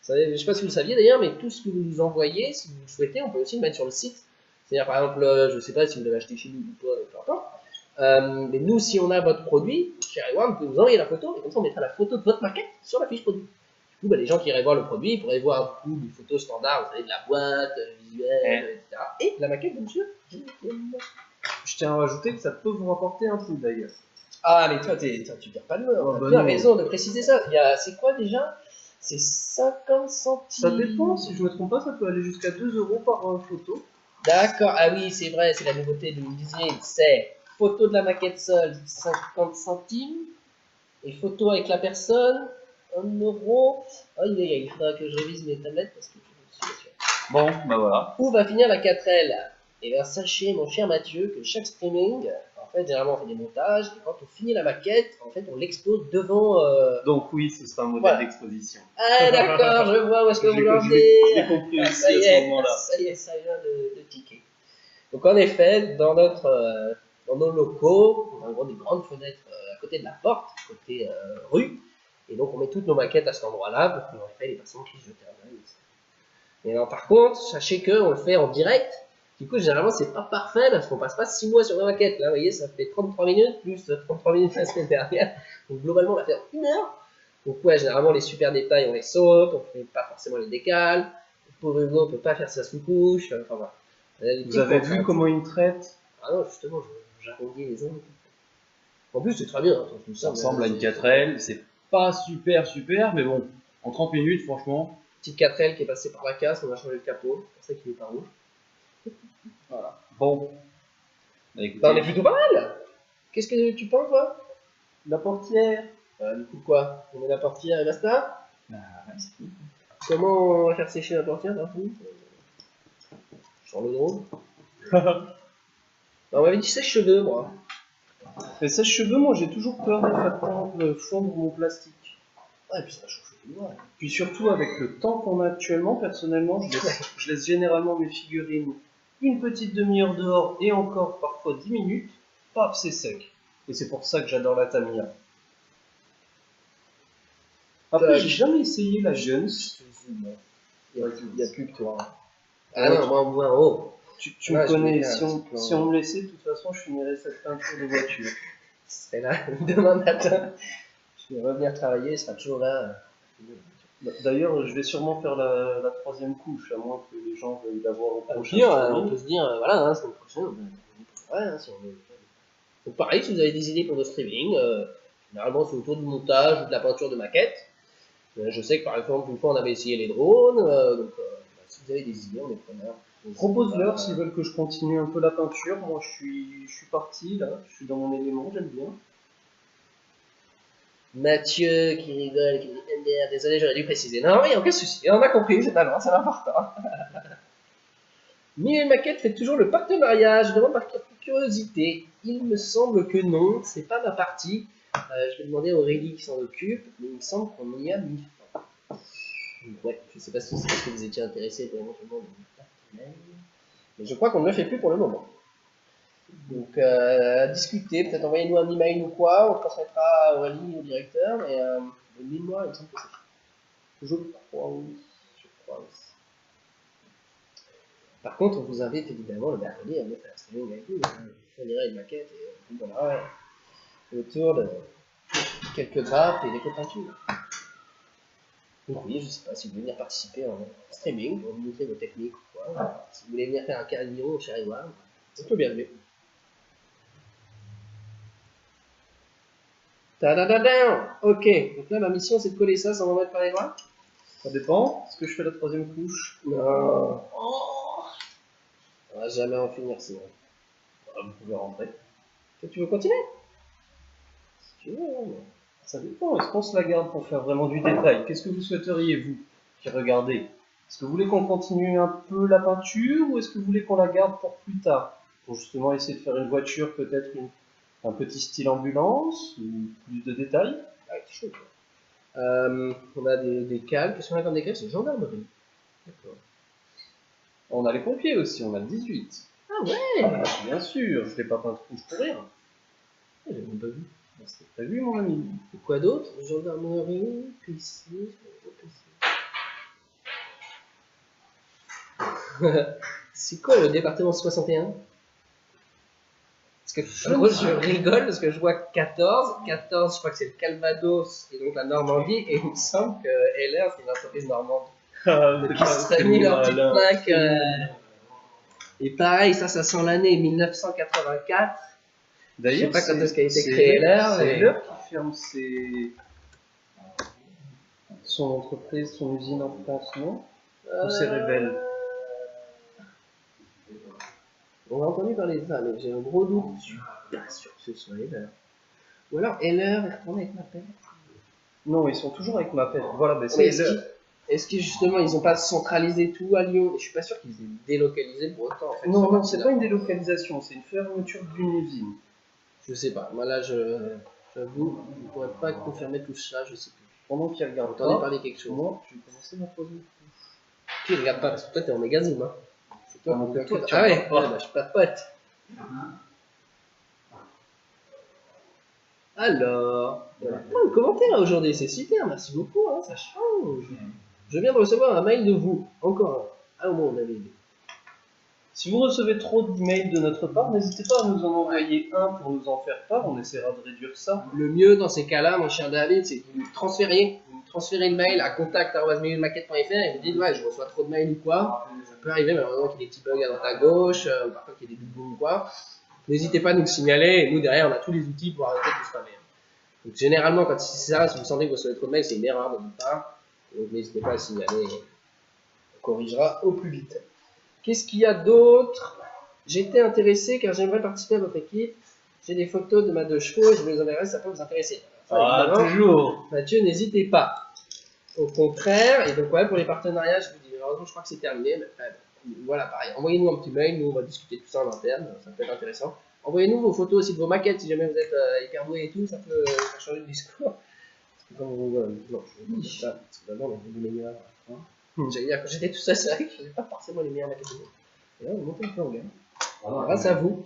S1: Vous savez, je sais pas si vous le saviez d'ailleurs, mais tout ce que vous nous envoyez, si vous le souhaitez, on peut aussi le mettre sur le site. C'est-à-dire, par exemple, je sais pas si vous l'avez acheté chez nous ou pas, peu importe. Mais nous, si on a votre produit, chez One, vous pouvez nous envoyer la photo, et comme ça, on mettra la photo de votre maquette sur la fiche produit. Du coup, bah, les gens qui iraient voir le produit, ils pourraient voir du coup des photos standards, vous savez, de la boîte, visuelle, etc. Et la maquette de monsieur.
S3: Je tiens à rajouter que ça peut vous rapporter un truc d'ailleurs.
S1: Ah, mais toi, tu perds pas de mot.
S3: Oh,
S1: Tu as raison de préciser ça. C'est quoi déjà? C'est 50 centimes.
S3: Ça dépend, si je me trompe pas, ça peut aller jusqu'à 2 € par photo.
S1: D'accord, ah oui, c'est vrai, c'est la nouveauté de Disney, c'est photo de la maquette seule, 50 centimes, et photo avec la personne, 1 euro. Oh, il faudra que je révise mes tablettes parce que je suis sûr.
S2: Bon, bah voilà.
S1: Où va finir la 4L? Et bien, sachez, mon cher Mathieu, que chaque streaming, en fait, généralement, on fait des montages, et quand on finit la maquette, en fait, on l'expose devant.
S3: Donc, oui, ce sera un modèle
S1: Voilà.
S3: d'exposition.
S1: Ah, d'accord, je vois où est-ce que vous
S3: J'ai
S1: l'emmenez.
S3: compris
S1: Ah,
S3: aussi
S1: ça y
S3: à ce
S1: est,
S3: moment-là.
S1: ça y est, ça vient de ticker. Donc en effet, dans nos locaux, on a en gros des grandes fenêtres à côté de la porte, côté rue, et donc on met toutes nos maquettes à cet endroit-là pour qu'en effet les personnes puissent jeter un œil. Et alors par contre, sachez qu'on le fait en direct. Du coup, généralement, c'est pas parfait parce qu'on passe pas 6 mois sur la maquette. Là, vous voyez, ça fait 33 minutes plus 33 minutes la semaine dernière. Donc globalement, on l'a fait en 1 heure. Donc ouais, généralement, les super détails, on les saute, on fait pas forcément les décales. Le pauvre Hugo, on peut pas faire sa sous-couche. Enfin voilà.
S3: Vous avez vu comment il me traite?
S1: Ah non, justement, j'arrondis les angles. En plus, c'est très bien. Hein,
S2: Ça ressemble à une 4L, c'est pas super, mais bon, en 30 minutes, franchement.
S1: Petite 4L qui est passée par la casse, on a changé le capot, c'est pour ça qu'il est pas rouge.
S2: Voilà. Bon. Bah, écoutez,
S1: Bah, on est plutôt pas mal. Qu'est-ce que tu penses, toi?
S3: La portière.
S1: Du coup, quoi? On met la portière et basta?
S2: bah, ouais, c'est tout.
S1: Comment on va faire sécher la portière, par contre? Sur le drone? Bah, on m'avait dit sèche-cheveux, moi.
S3: Et sèche-cheveux, moi j'ai toujours peur de faire fondre mon plastique.
S1: Ouais, et puis ça va chauffer les doigts.
S3: Puis surtout avec le temps qu'on a actuellement, personnellement, je laisse généralement mes figurines une petite demi-heure dehors et encore parfois 10 minutes, paf, c'est sec. Et c'est pour ça que j'adore la Tamiya. Après, j'ai jamais essayé la Guns.
S1: Il n'y a plus que toi. Hein. Ah non, moi, on me voit en haut.
S3: Tu me connais, si on me laissait, de toute façon, je finirais cette peinture de voiture.
S1: Ce serait là, demain matin. Je vais revenir travailler, il sera toujours là.
S3: D'ailleurs, je vais sûrement faire la troisième couche, à moins que les gens veuillent l'avoir au prochain.
S1: On peut se dire, voilà, hein, semaine prochaine, ouais, hein, si on veut. Donc pareil, si vous avez des idées pour nos streamings, généralement c'est autour du montage ou de la peinture de maquettes. Je sais que par exemple, une fois on avait essayé les drones, donc si vous avez des idées, on est preneurs.
S3: Propose-leur s'ils veulent que je continue un peu la peinture. Moi, je suis parti là, je suis dans mon élément, j'aime bien.
S1: Mathieu qui rigole, qui dit MDR, désolé, j'aurais dû préciser. Non, il n'y a aucun souci, on a compris, c'est important. Mais maquette fait toujours le partenariat, je demande par curiosité. Il me semble que non, c'est pas ma partie. Je vais demander à Aurélie qui s'en occupe, mais il me semble qu'on y a mis fin. Ouais, je sais pas si c'est parce que vous étiez intéressé pour éventuellement mais je crois qu'on ne le fait plus pour le moment. Donc, discutez, peut-être envoyez-nous un email ou quoi, on transmettra à Aurélie au directeur, mais de mémoire, il me semble que c'est fait. Je crois aussi. Par contre, on vous invite évidemment le mercredi à venir faire un streaming avec nous. On dirait une maquette et voilà, autour de quelques grappes et quelques peintures. Donc oui, je sais pas si vous voulez venir participer en streaming pour vous montrer vos techniques ou quoi. Si vous voulez venir faire un carillon chez Edouard, on peut bien venir. Tadadadam. Ok, donc là ma mission c'est de coller ça sans m'en mettre par les doigts.
S3: Ça dépend. Est-ce que je fais la troisième couche?
S1: Non. On va jamais en finir sinon.
S3: Vous pouvez rentrer.
S1: Toi, tu veux continuer?
S3: tu veux, hein, mais ça dépend. Est-ce qu'on se la garde pour faire vraiment du détail? Qu'est-ce que vous souhaiteriez, vous, qui regardez? Est-ce que vous voulez qu'on continue un peu la peinture ou est-ce que vous voulez qu'on la garde pour plus tard? Pour justement essayer de faire une voiture, peut-être un petit style ambulance ou plus de détails?
S1: Ah, c'est chaud, quoi. On a des cales. Qu'est-ce qu'on a comme des cales? C'est gendarmerie. D'accord.
S3: On a les pompiers aussi, on a le 18.
S1: Ah ouais.
S3: Ah, bien sûr, je l'ai pas peint rouge pour rien.
S1: J'ai même pas vu.
S3: C'était prévu, mon ami.
S1: Et quoi d'autre? Gendarmerie, PC. C'est quoi le département 61? Parce que, en gros, je rigole parce que je vois 14. 14, je crois que c'est le Calvados et donc la Normandie. Et il me semble que LR, c'est une entreprise normande. Donc ils se seraient mis leur petite plaque. Et pareil, ça sent l'année 1984.
S3: D'ailleurs,
S1: je sais pas quand est-ce qu'a été
S3: c'est
S1: créé LR.
S3: C'est
S1: Mais...
S3: LR qui ferme son entreprise, son usine en France, non? Ou c'est Rebelle?
S1: On a entendu parler de ça, mais j'ai un gros doute. Je suis pas sûr que ce soit LR. Ou alors LR est retourné avec ma paix.
S3: Non, ils sont toujours avec ma paix. Voilà, ben
S1: Mais
S3: c'est LR.
S1: est-ce que justement ils n'ont pas centralisé tout à Lyon? Je suis pas sûr qu'ils aient délocalisé pour autant. En fait.
S3: Non, c'est pas une délocalisation, c'est une fermeture d'une usine.
S1: Je sais pas. Moi là, j'avoue, je ne pourrais pas confirmer tout ça, je sais plus.
S3: Pendant qu'ils regardent
S1: J'entendais
S3: pas,
S1: parler quelque chose.
S3: moi, je vais commencer ma pause.
S1: Tu regardes pas parce que toi t'es en magazine, hein. C'est toi,
S3: Ah, toi, tu
S1: ah ouais,
S3: regardes pas.
S1: ouais, bah, je suis pas pote. Alors, il y a plein de commentaires aujourd'hui, c'est super, merci beaucoup, hein, ça change. Je viens de recevoir un mail de vous, encore un. Ah, au moins on avait dit.
S3: Si vous recevez trop d'emails de notre part, n'hésitez pas à nous en envoyer un pour nous en faire part, on essaiera de réduire ça.
S1: Le mieux dans ces cas-là, mon cher David, c'est que vous nous transférez le mail à contact@mailmaquette.fr et vous dites ouais, je reçois trop de mails ou quoi. Ça peut arriver, malheureusement, qu'il y ait des petits bugs à droite à gauche, parfois qu'il y ait des doublons ou quoi. N'hésitez pas à nous le signaler et nous derrière on a tous les outils pour arrêter de spammer. Donc généralement, quand c'est ça, si vous sentez que vous recevez trop de mails, c'est une erreur de notre part. Donc n'hésitez pas à le signaler, on corrigera au plus vite. Qu'est-ce qu'il y a d'autre? J'étais intéressé car j'aimerais participer à votre équipe. J'ai des photos de ma 2 chevaux, je vous les enverrai, ça peut vous intéresser.
S3: Ah, toujours.
S1: Mathieu, n'hésitez pas. Au contraire, et donc ouais, pour les partenariats, je vous dis, malheureusement, je crois que c'est terminé. Mais, voilà, pareil. Envoyez-nous un petit mail, nous on va discuter de tout ça en interne, ça peut être intéressant. Envoyez-nous vos photos aussi de vos maquettes si jamais vous êtes hyper doué et tout, ça peut faire changer le discours. Parce que quand non, je vais dire ça, parce que d'abord, on a des meilleurs. J'allais dire, quand j'étais tout seul, c'est vrai que je faisais pas forcément les meilleures maquettes du monde. Et là, on monte un peu en gamme. Grâce à vous.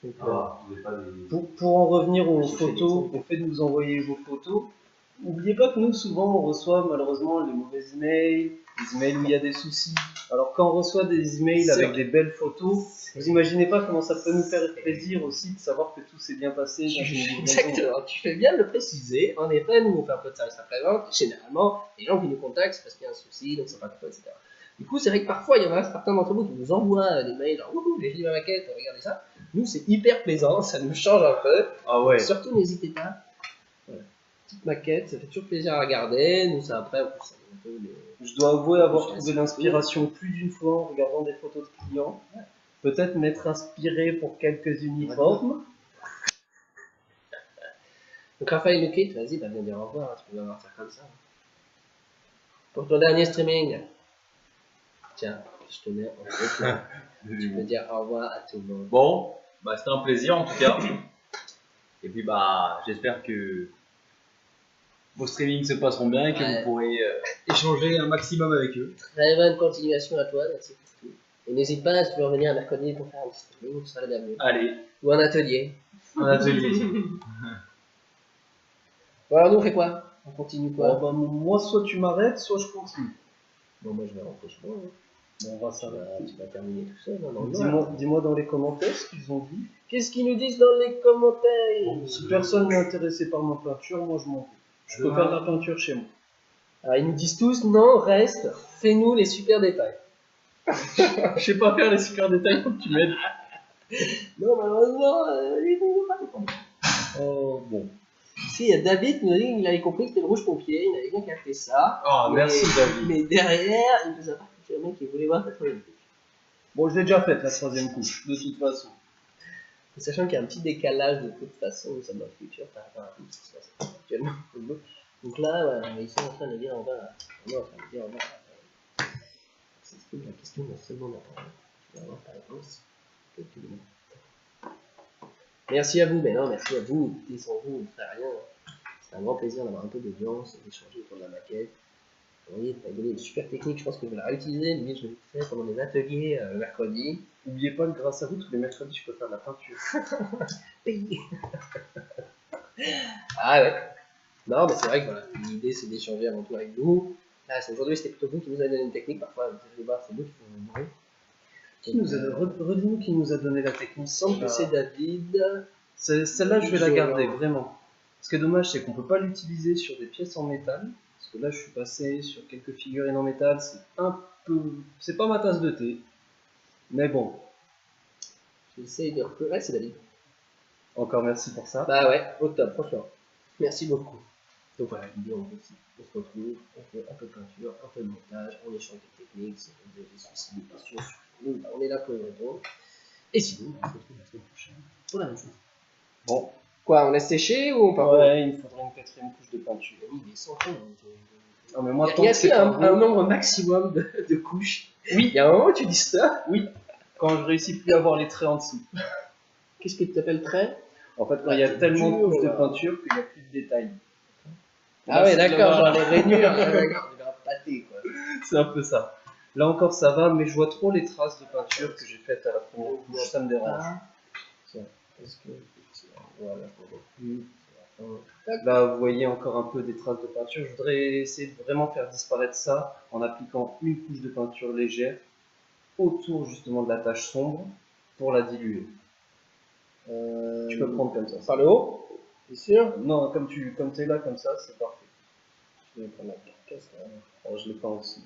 S1: Donc,
S3: Pour en revenir aux photos, au fait de nous envoyer vos photos, n'oubliez pas que nous, souvent, on reçoit malheureusement les mauvais emails, les emails où il y a des soucis. Alors quand on reçoit des emails avec des belles photos, vous imaginez pas comment ça peut nous faire plaisir aussi de savoir que tout s'est bien passé.
S1: Exactement, tu fais bien de le préciser. En effet, nous on fait un peu de service après-vente. Généralement, les gens qui nous contactent, c'est parce qu'il y a un souci, donc c'est pas quoi, etc. Du coup, c'est vrai que parfois, il y en a certains d'entre vous qui nous envoient des mails genre wouhou, j'ai fini ma maquette, regardez ça. Nous, c'est hyper plaisant, ça nous change un peu.
S3: Ah ouais.
S1: Surtout, n'hésitez pas. Voilà. Petite maquette, ça fait toujours plaisir à regarder. Nous, ça après, en plus, ça un peu les...
S3: Je dois avouer avoir trouvé l'inspiration plus d'une fois en regardant des photos de clients. Peut-être m'être inspiré pour quelques uniformes.
S1: Donc Raphaël Lequet, vas-y, viens dire au revoir, tu peux avoir ça comme ça. Pour ton dernier streaming. Tiens, je te mets en gros. Tu peux dire au revoir à tout le monde.
S2: Bon, bah c'était un plaisir en tout cas. Et puis bah j'espère que vos streamings se passeront bien et que vous pourrez échanger un maximum avec eux.
S1: Très bonne continuation à toi, merci pour tout. Et n'hésite pas, si tu veux revenir un mercredi pour faire un petit streaming, tu seras le bienvenu.
S2: Allez,
S1: Ou un atelier.
S2: un atelier.
S1: Bon alors nous on fait quoi? On continue quoi?
S3: Bon, bah, moi, soit tu m'arrêtes, soit je continue.
S1: Bon, moi je vais rentrer chez moi. Hein.
S3: Bon, on va s'arrêter.
S1: Tu vas terminer tout seul. Hein,
S3: Dis-moi dans les commentaires ce qu'ils ont dit.
S1: Qu'est-ce qu'ils nous disent dans les commentaires?
S3: Bon, si personne n'est intéressé par ma peinture, moi je m'en fous. Je peux faire de la peinture chez moi.
S1: Alors ils nous disent tous non, reste, fais-nous les super détails.
S3: Je sais pas faire les super détails, faut que tu m'aides.
S1: Non, malheureusement, ils ne vont pas répondre.
S3: Oh, bon.
S1: Si, il y a David qui nous dit qu'il avait compris que c'était le rouge pompier, il avait bien capté ça.
S3: Ah, merci David.
S1: Mais derrière, il nous a pas confirmé qu'il voulait voir ta troisième couche.
S3: Bon, je l'ai déjà faite la troisième couche, de toute façon.
S1: Sachant qu'il y a un petit décalage de toute façon de Summer Future par rapport à tout ce qui se passe actuellement. Donc là, voilà, ils sont en train de dire on va. On est en train de dire on va. C'est la question d'un second après. Tu vas avoir ta réponse. Quelques minutes. Merci à vous, mais non, merci à vous. Écoutez, sans vous, on ne ferait rien. C'est un grand plaisir d'avoir un peu d'audience, d'échanger autour de la maquette. Vous voyez, tu as donné une super technique, je pense que je vais la réutiliser, mais je vais le faire pendant les ateliers mercredi.
S3: N'oubliez pas que grâce à vous, tous les mercredis, je peux faire de la peinture.
S1: Oui. Ah ouais. Non, mais c'est vrai que voilà, l'idée c'est d'échanger avant tout avec vous. Là, aujourd'hui, c'était plutôt vous qui nous avez donné une technique. Parfois, vous allez voir, c'est vous qui vous bourrez.
S3: Redis-nous qui nous a donné la technique.
S1: Il me semble que c'est David.
S3: Celle-là, je vais la
S1: David
S3: garder,
S1: Jolan.
S3: vraiment. Ce qui est dommage, c'est qu'on peut pas l'utiliser sur des pièces en métal. Parce que là, je suis passé sur quelques figurines en métal. C'est un peu. C'est pas ma tasse de thé. Mais bon,
S1: J'essaye de repérer. Ouais, c'est David.
S3: encore merci pour ça.
S1: Bah ouais, au top, franchement. Merci beaucoup. Donc voilà, l'idée en gros, c'est on se retrouve, on fait un peu de peinture, un peu de montage, on échange des techniques, si vous avez des soucis, des questions sur nous, bah, on est là pour y répondre. Et sinon, on se retrouve la semaine prochaine pour la même chose.
S3: Bon,
S1: Quoi, on laisse sécher ou on part
S3: ouais, il me faudrait une quatrième couche de peinture.
S1: Oui, des centaines.
S3: Ah, mais moi,
S1: Il
S3: tant
S1: y a
S3: que c'est
S1: un
S3: pas beau-
S1: nombre maximum de couches.
S3: Oui,
S1: Il y a un moment où tu dis ça.
S3: oui. Quand je réussis plus à avoir les traits en dessous.
S1: Qu'est-ce que tu appelles trait?
S3: En fait, quand il y a
S1: c'est
S3: tellement de
S1: dur,
S3: couches de
S1: là.
S3: peinture qu'il n'y a plus de détails.
S1: Ah
S3: Là,
S1: ouais,
S3: c'est
S1: d'accord,
S3: là-
S1: genre les rainures. Ah, d'accord, tu vas pâter quoi.
S3: C'est un peu ça. Là encore, ça va, mais je vois trop les traces de peinture que j'ai faites à la première couche. Ça me dérange.
S1: Tiens, est-ce que. Voilà, je vois plus.
S3: Là, vous voyez encore un peu des traces de peinture. Je voudrais essayer de vraiment faire disparaître ça en appliquant une couche de peinture légère autour justement de la tache sombre pour la diluer. Tu peux prendre comme ça.
S1: Par le haut? T'es sûr?
S3: Non, comme t'es là, comme ça, c'est parfait.
S1: Je vais prendre la carcasse là.
S3: Alors, je l'ai pas aussi.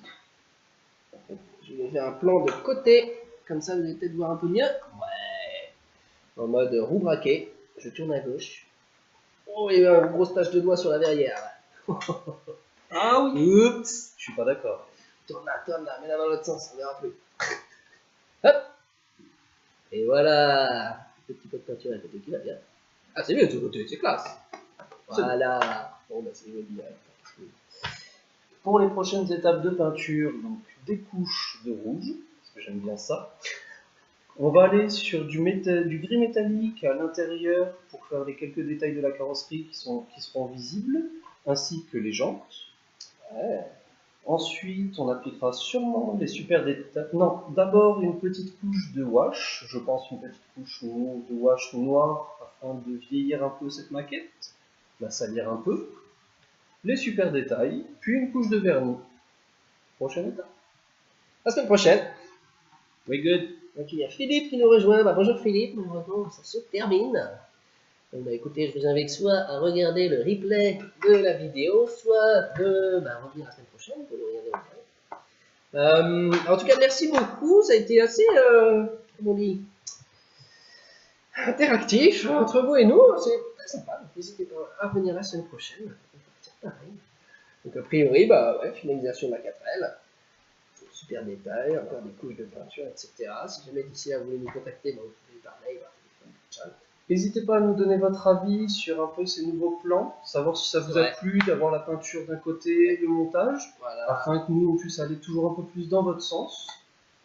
S1: Je vais faire un plan de côté. Comme ça, vous allez peut-être voir un peu mieux. Ouais. En mode roue braquée. Je tourne à gauche. Oh, il y a une grosse tache de doigt sur la verrière.
S3: Ah oui.
S1: Oups.
S3: Je suis pas d'accord.
S1: Tourne là, mets-la dans l'autre sens, on verra plus. Hop. Et voilà. Petit peu de peinture à côté qui va bien. Ah, c'est mieux de ce côté, c'est classe. Voilà. Bon, bah, c'est joli.
S3: Pour les prochaines étapes de peinture, donc des couches de rouge, parce que j'aime bien ça. On va aller sur du gris métallique à l'intérieur pour faire les quelques détails de la carrosserie qui seront visibles, ainsi que les jantes.
S1: Ouais.
S3: Ensuite, on appliquera sûrement les super détails. Non, d'abord une petite couche de wash, je pense une petite couche de wash noir afin de vieillir un peu cette maquette, la salir un peu. Les super détails, puis une couche de vernis. Prochaine étape.
S1: La semaine prochaine.
S3: We good.
S1: Donc il y a Philippe qui nous rejoint. Bah, bonjour Philippe, malheureusement ça se termine. Donc, bah, écoutez, je vous invite soit à regarder le replay de la vidéo, soit de revenir la semaine prochaine pour le regarder en direct. En tout cas, merci beaucoup. Ça a été assez, comment on dit, interactif entre vous et nous. C'est très sympa. Donc, n'hésitez pas à revenir la semaine prochaine. Pareil. Donc a priori, bah ouais, finalisation de la 4L. Super détail, encore des couches de peinture, etc. Si jamais d'ici là vous voulez nous contacter, bah, vous pouvez par mail, par téléphone, tout ça.
S3: N'hésitez pas à nous donner votre avis sur un peu ces nouveaux plans, savoir si ça vous a
S1: Ouais.
S3: plu d'avoir la peinture d'un côté, le montage,
S1: Voilà.
S3: afin que nous on puisse aller toujours un peu plus dans votre sens.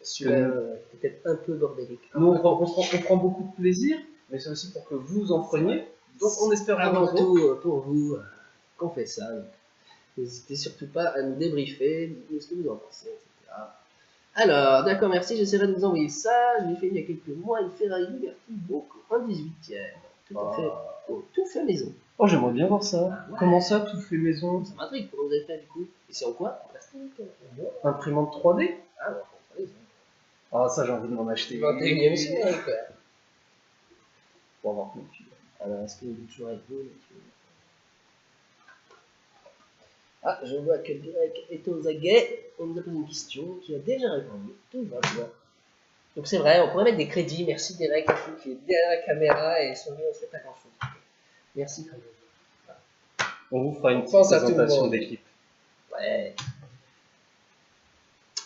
S1: Celui-là, peut-être un peu bordélique.
S3: Nous on prend beaucoup de plaisir, mais c'est aussi pour que vous en preniez. Donc on espère
S1: Avant
S3: vraiment
S1: tout pour vous qu'on fait ça. Donc, n'hésitez surtout pas à nous débriefer, dites-nous ce que vous en pensez, etc. Alors, d'accord, merci, j'essaierai de vous envoyer ça. J'ai fait il y a quelques mois une Ferrari Liberty Book en 18e. Tout fait maison.
S3: Oh, j'aimerais bien voir ça.
S1: Ah ouais.
S3: Comment ça, tout fait maison?
S1: Ça m'intrigue, comment vous avez fait du coup? Et c'est en quoi? En plastique?
S3: Imprimante 3D?
S1: Ah, bon, allez,
S3: Ah, ça j'ai envie de m'en acheter.
S1: 21e siècle.
S3: Pour avoir mon fil.
S1: Alors, est-ce qu'il est toujours avec vous? Ah, je vois que Greg est aux aguets. On nous a posé une question qui a déjà répondu. Tout va bien. Donc c'est vrai, on pourrait mettre des crédits. Merci Derek qui est derrière la caméra et son jeu, on ne fait pas grand chose. Merci quand même.
S3: On vous fera une petite
S1: Pense à tout le
S3: présentation
S1: monde.
S3: d'équipe.
S1: Ouais.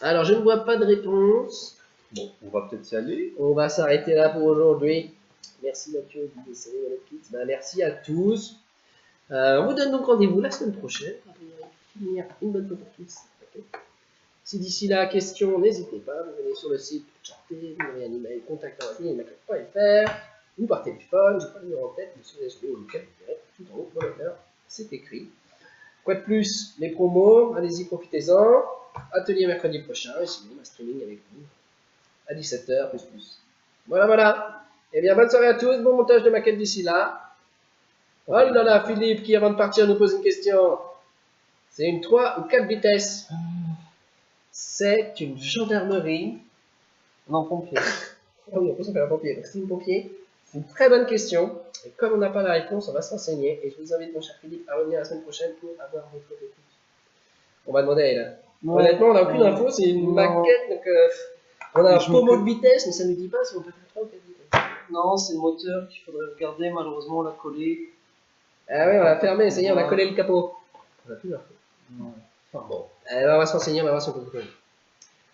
S1: Alors je ne vois pas de réponse.
S3: Bon, on va peut-être y aller.
S1: On va s'arrêter là pour aujourd'hui. Merci Mathieu, DDC, Kids. Ben, merci à tous. On vous donne donc rendez-vous la semaine prochaine pour finir une bonne fois pour tous. Okay. Si d'ici là, question, n'hésitez pas, vous venez sur le site, chatter, vous avez un email, contact@maquette.fr ou par téléphone, j'ai pas le numéro en tête, mais sur les ou le tout en haut, dans l'honneur, c'est écrit. Quoi de plus, les promos, allez-y, profitez-en. Atelier mercredi prochain, et sinon, un streaming avec vous à 17h, plus. Voilà. Eh bien, bonne soirée à tous, bon montage de maquette d'ici là. Oh là là, Philippe, qui avant de partir nous pose une question. C'est une 3 ou 4 vitesses? C'est une gendarmerie.
S3: Non, pompier.
S1: Ah oui, on peut s'en faire un pompier. Donc, c'est une pompier. C'est une très bonne question. Et comme on n'a pas la réponse, on va se renseigner. Et je vous invite, mon cher Philippe, à revenir la semaine prochaine pour avoir votre réponse. On va demander à elle.
S3: Ouais.
S1: Honnêtement, on n'a aucune info, c'est une maquette. Donc, on a un pommeau de vitesse, mais ça ne nous dit pas si on peut faire 3 ou 4 vitesses.
S3: Non, c'est le moteur qu'il faudrait regarder. Malheureusement, on l'a collé.
S1: Ah oui, on l'a fermé, ça y est, on a collé le capot. On n'a plus d'info. Enfin bon, on va se renseigner, on va voir si on peut le coller.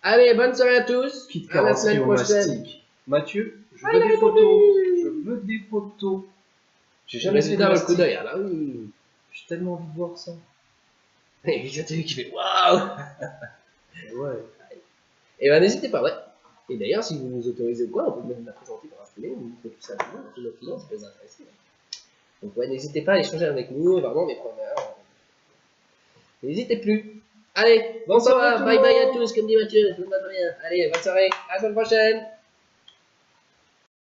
S1: Allez, bonne soirée à tous.
S3: Petite
S1: À la
S3: carrosserie
S1: semaine
S3: au
S1: prochaine.
S3: mastic. Mathieu, je
S1: Ah,
S3: veux
S1: il a
S3: des
S1: répondu.
S3: photos. Je veux des photos.
S1: J'ai jamais fait d'un coup d'œil, là oui.
S3: J'ai tellement envie de voir ça.
S1: Et j'ai vu qui fait waouh.
S3: Ouais.
S1: Et ben n'hésitez pas, ouais. Et d'ailleurs, si vous nous autorisez ou quoi, on peut même la présenter par un streaming, on fait tout ça à tous nos clients, ça peut les intéresser. Donc ouais, n'hésitez pas à échanger avec nous, vraiment mes preneurs. N'hésitez plus. Allez, bonsoir, bye bye à tous, comme dit Mathieu, je ne rien. Allez, bonne soirée, à la semaine prochaine.